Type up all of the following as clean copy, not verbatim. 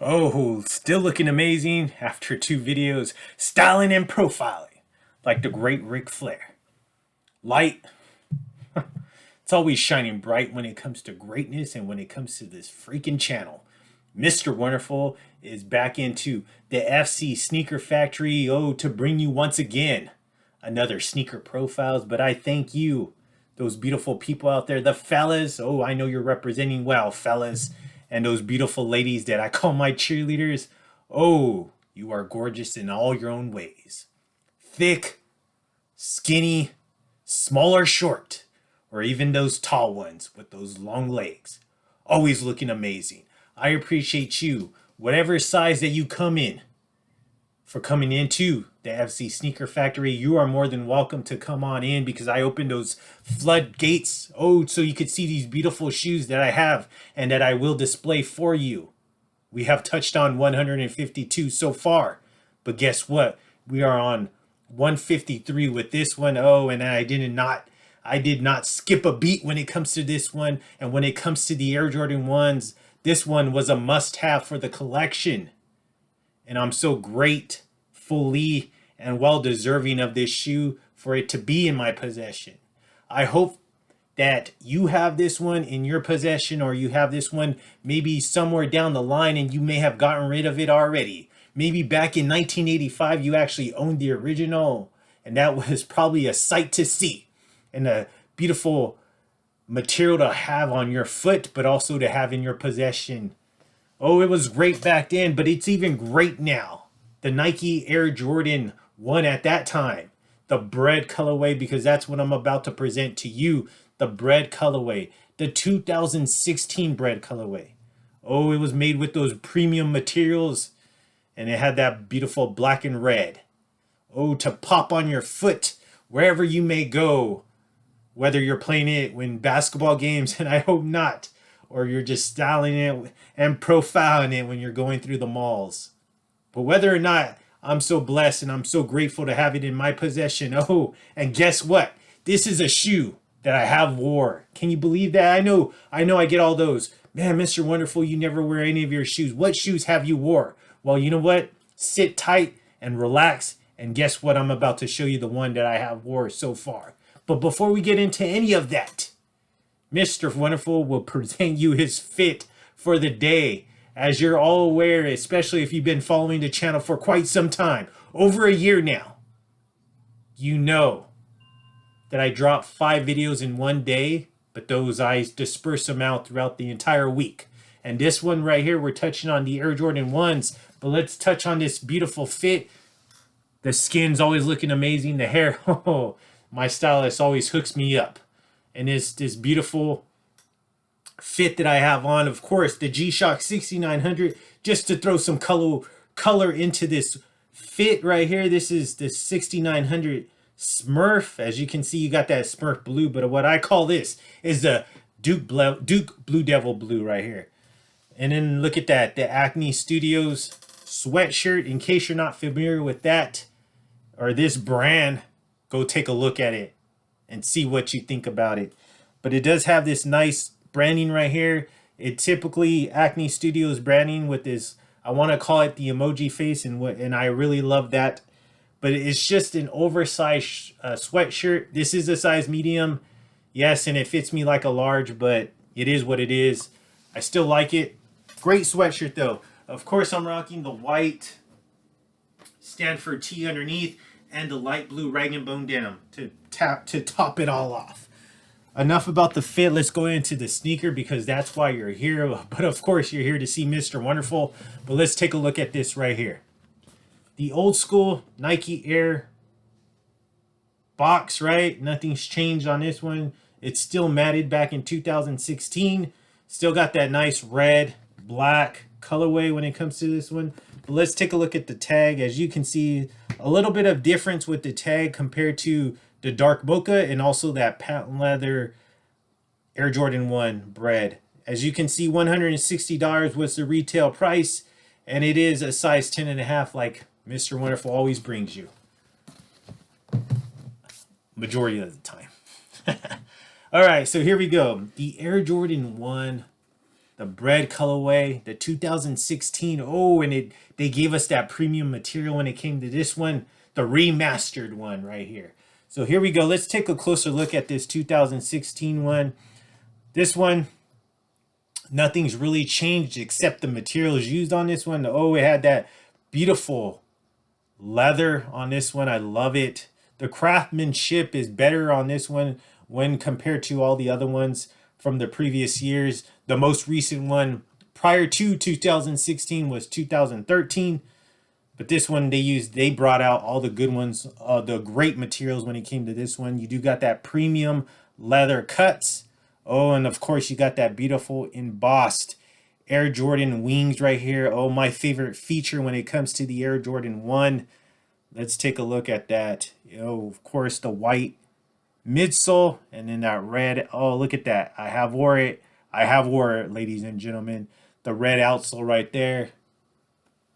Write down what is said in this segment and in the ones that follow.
Oh, still looking amazing after 2 videos, styling and profiling, like the great Ric Flair. Light, it's always shining bright when it comes to greatness and when it comes to this freaking channel. Mr. Wonderful is back into the FC Sneaker Factory, to bring you once again another sneaker profiles. But I thank you, those beautiful people out there, the fellas. Oh, I know you're representing well, fellas. And those beautiful ladies that I call my cheerleaders. Oh, you are gorgeous in all your own ways. Thick, skinny, small or short, or even those tall ones with those long legs. Always looking amazing. I appreciate you, whatever size that you come in, for coming into the FC Sneaker Factory. You are more than welcome to come on in because I opened those floodgates. Oh, so you could see these beautiful shoes that I have and that I will display for you. We have touched on 152 so far, but guess what? We are on 153 with this one. Oh, and I did not skip a beat when it comes to this one. And when it comes to the Air Jordan 1s, this one was a must-have for the collection. And I'm so gratefully and well deserving of this shoe for it to be in my possession. I hope that you have this one in your possession, or you have this one maybe somewhere down the line and you may have gotten rid of it already. Maybe back in 1985 you actually owned the original, and that was probably a sight to see and a beautiful material to have on your foot, but also to have in your possession. Oh, it was great back then, but it's even great now. The Nike Air Jordan 1 at that time, the Bred colorway, because that's what I'm about to present to you. The Bred colorway, the 2016 Bred colorway. Oh, it was made with those premium materials, and it had that beautiful black and red. Oh, to pop on your foot wherever you may go, whether you're playing it in basketball games, and I hope not, or you're just styling it and profiling it when you're going through the malls. But whether or not, I'm so blessed and I'm so grateful to have it in my possession. Oh, and guess what? This is a shoe that I have wore. Can you believe that? I get all those. Man, Mr. Wonderful, you never wear any of your shoes. What shoes have you wore? Well, you know what? Sit tight and relax. And guess what? I'm about to show you the one that I have wore so far. But before we get into any of that, Mr. Wonderful will present you his fit for the day. As you're all aware, especially if you've been following the channel for quite some time, over a year now, you know that I drop 5 videos in one day, but those I disperse them out throughout the entire week. And this one right here, we're touching on the Air Jordan 1s, but let's touch on this beautiful fit. The skin's always looking amazing. The hair, oh, my stylist always hooks me up. And this beautiful fit that I have on, of course, the G-Shock 6900, just to throw some color into this fit right here. This is the 6900 Smurf. As you can see, you got that Smurf blue, but what I call this is the Duke Blue Devil blue right here. And then look at that, the Acne Studios sweatshirt. In case you're not familiar with that or this brand, go take a look at it and see what you think about it. But it does have this nice branding right here. It typically Acne Studios branding with this, I want to call it the emoji face, and I really love that. But it's just an oversized sweatshirt. This is a size medium, yes, and it fits me like a large, but it is what it is. I still like it. Great sweatshirt though. Of course, I'm rocking the white Stanford tee underneath and the light blue rag and bone denim to top it all off. Enough about the fit. Let's go into the sneaker because that's why you're here. But of course, you're here to see Mr. Wonderful. But let's take a look at this right here. The old school Nike Air box, right? Nothing's changed on this one. It's still matted back in 2016. Still got that nice red, black colorway when it comes to this one. But let's take a look at the tag. As you can see, a little bit of difference with the tag compared to the dark mocha and also that patent leather Air Jordan 1 Bred. As you can see, $160 was the retail price, and it is a size 10.5 like Mr. Wonderful always brings you. Majority of the time. All right, so here we go. The Air Jordan 1 the Bred colorway, the 2016. Oh, and they gave us that premium material when it came to this one, the remastered one right here. So here we go. Let's take a closer look at this 2016 one. This one, nothing's really changed except the materials used on this one. Oh, it had that beautiful leather on this one. I love it. The craftsmanship is better on this one when compared to all the other ones from the previous years. The most recent one prior to 2016 was 2013. But this one they brought out all the good ones, the great materials when it came to this one. You do got that premium leather cuts. Oh, and of course you got that beautiful embossed Air Jordan wings right here. Oh, my favorite feature when it comes to the Air Jordan 1. Let's take a look at that. Oh, of course, the white midsole and then that red. Oh, look at that. I have wore it, ladies and gentlemen. The red outsole right there.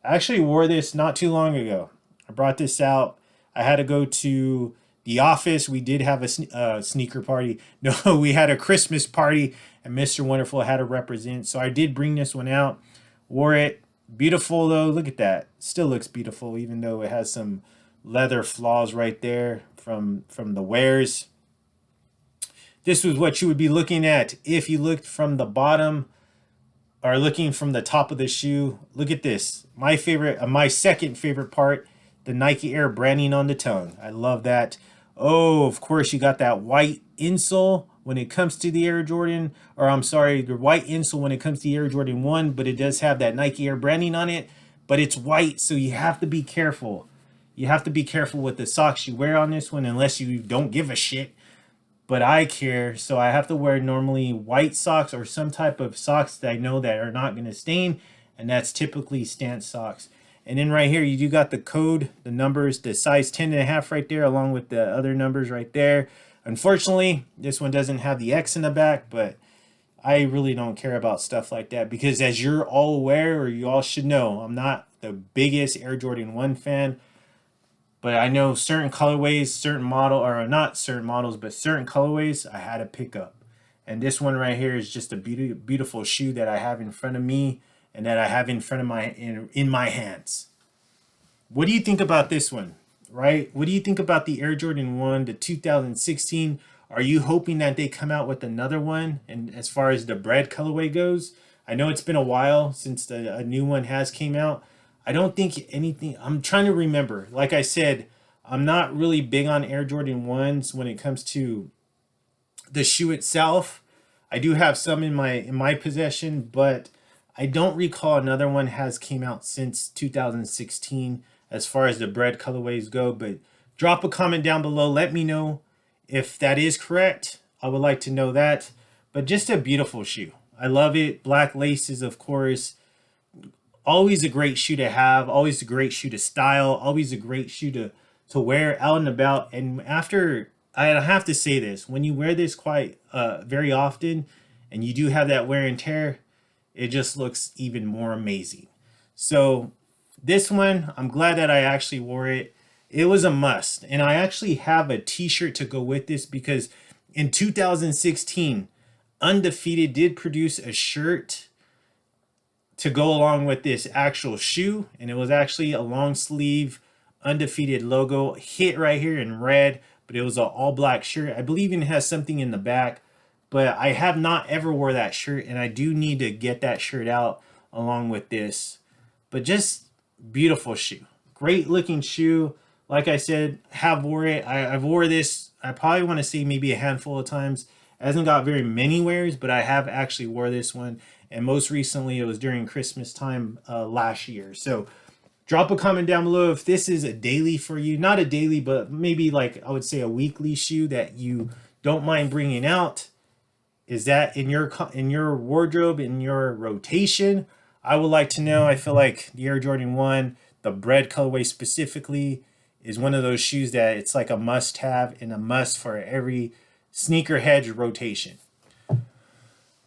I actually wore this not too long ago. I brought this out. I had to go to the office. We did have a sneaker party. No, we had a Christmas party, and Mr. Wonderful had to represent. So I did bring this one out. Wore it. Beautiful, though. Look at that. Still looks beautiful, even though it has some leather flaws right there from the wears. This was what you would be looking at if you looked from the bottom or looking from the top of the shoe. Look at this. My favorite, my second favorite part, the Nike Air branding on the tongue. I love that. Oh, of course, you got that white insole when it comes to the Air Jordan, or I'm sorry, the white insole when it comes to the Air Jordan 1, but it does have that Nike Air branding on it, but it's white, so you have to be careful. You have to be careful with the socks you wear on this one, unless you don't give a shit. But I care, so I have to wear normally white socks or some type of socks that I know that are not going to stain, and that's typically Stance socks. And then right here, you do got the code, the numbers, the size 10.5 right there, along with the other numbers right there. Unfortunately, this one doesn't have the X in the back, but I really don't care about stuff like that because as you're all aware, or you all should know, I'm not the biggest Air Jordan 1 fan. But I know certain colorways, certain model, or not certain models, but certain colorways I had to pick up. And this one right here is just a beautiful shoe that I have in front of me and that I have in front of in my hands. What do you think about this one, right? What do you think about the Air Jordan 1, the 2016? Are you hoping that they come out with another one? And as far as the Bred colorway goes, I know it's been a while since a new one has came out. I don't think anything, I'm trying to remember. Like I said, I'm not really big on Air Jordan 1s when it comes to the shoe itself. I do have some in my possession, but I don't recall another one has came out since 2016 as far as the Bred colorways go. But drop a comment down below. Let me know if that is correct. I would like to know that. But just a beautiful shoe. I love it. Black laces, of course. Always a great shoe to have, always a great shoe to style, always a great shoe to wear out and about. And after, I have to say this, when you wear this quite very often and you do have that wear and tear, it just looks even more amazing. So this one, I'm glad that I actually wore it. It was a must. And I actually have a t-shirt to go with this because in 2016, Undefeated did produce a shirt to go along with this actual shoe, and it was actually a long sleeve Undefeated logo hit right here in red, but it was an all black shirt. I believe it has something in the back, but I have not ever wore that shirt, and I do need to get that shirt out along with this. But just beautiful shoe, great looking shoe. Like I said, have wore it. I've wore this, I probably want to say maybe a handful of times. It hasn't got very many wears, but I have actually wore this one. And most recently, it was during Christmas time last year. So drop a comment down below if this is a daily for you. Not a daily, but maybe like I would say a weekly shoe that you don't mind bringing out. Is that in your wardrobe, in your rotation? I would like to know. I feel like the Air Jordan 1, the Bred colorway specifically, is one of those shoes that it's like a must-have and a must for every sneakerhead rotation.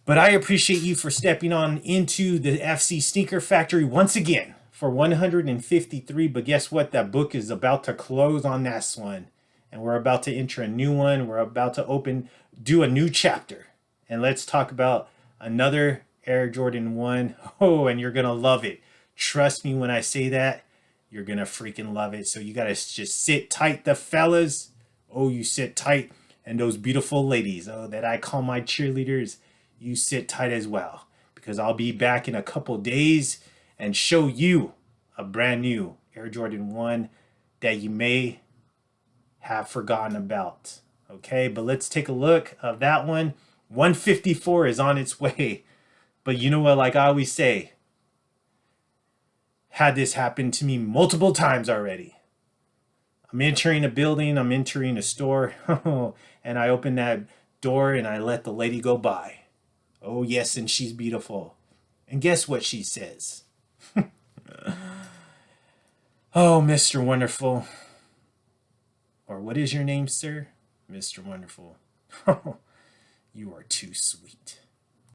But I appreciate you for stepping on into the FC Sneaker Factory once again for 153. But guess what? That book is about to close on this one. And we're about to enter a new one. We're about to do a new chapter. And let's talk about another Air Jordan 1. Oh, and you're going to love it. Trust me when I say that. You're going to freaking love it. So you got to just sit tight, the fellas. Oh, you sit tight. And those beautiful ladies, oh, that I call my cheerleaders, you sit tight as well. Because I'll be back in a couple days and show you a brand new Air Jordan 1 that you may have forgotten about. Okay, but let's take a look of that one. 154 is on its way. But you know what, like I always say, had this happen to me multiple times already. I'm entering a building, I'm entering a store, and I open that door and I let the lady go by. Oh yes, and she's beautiful. And guess what she says? Oh, Mr. Wonderful. Or what is your name, sir? Mr. Wonderful. You are too sweet.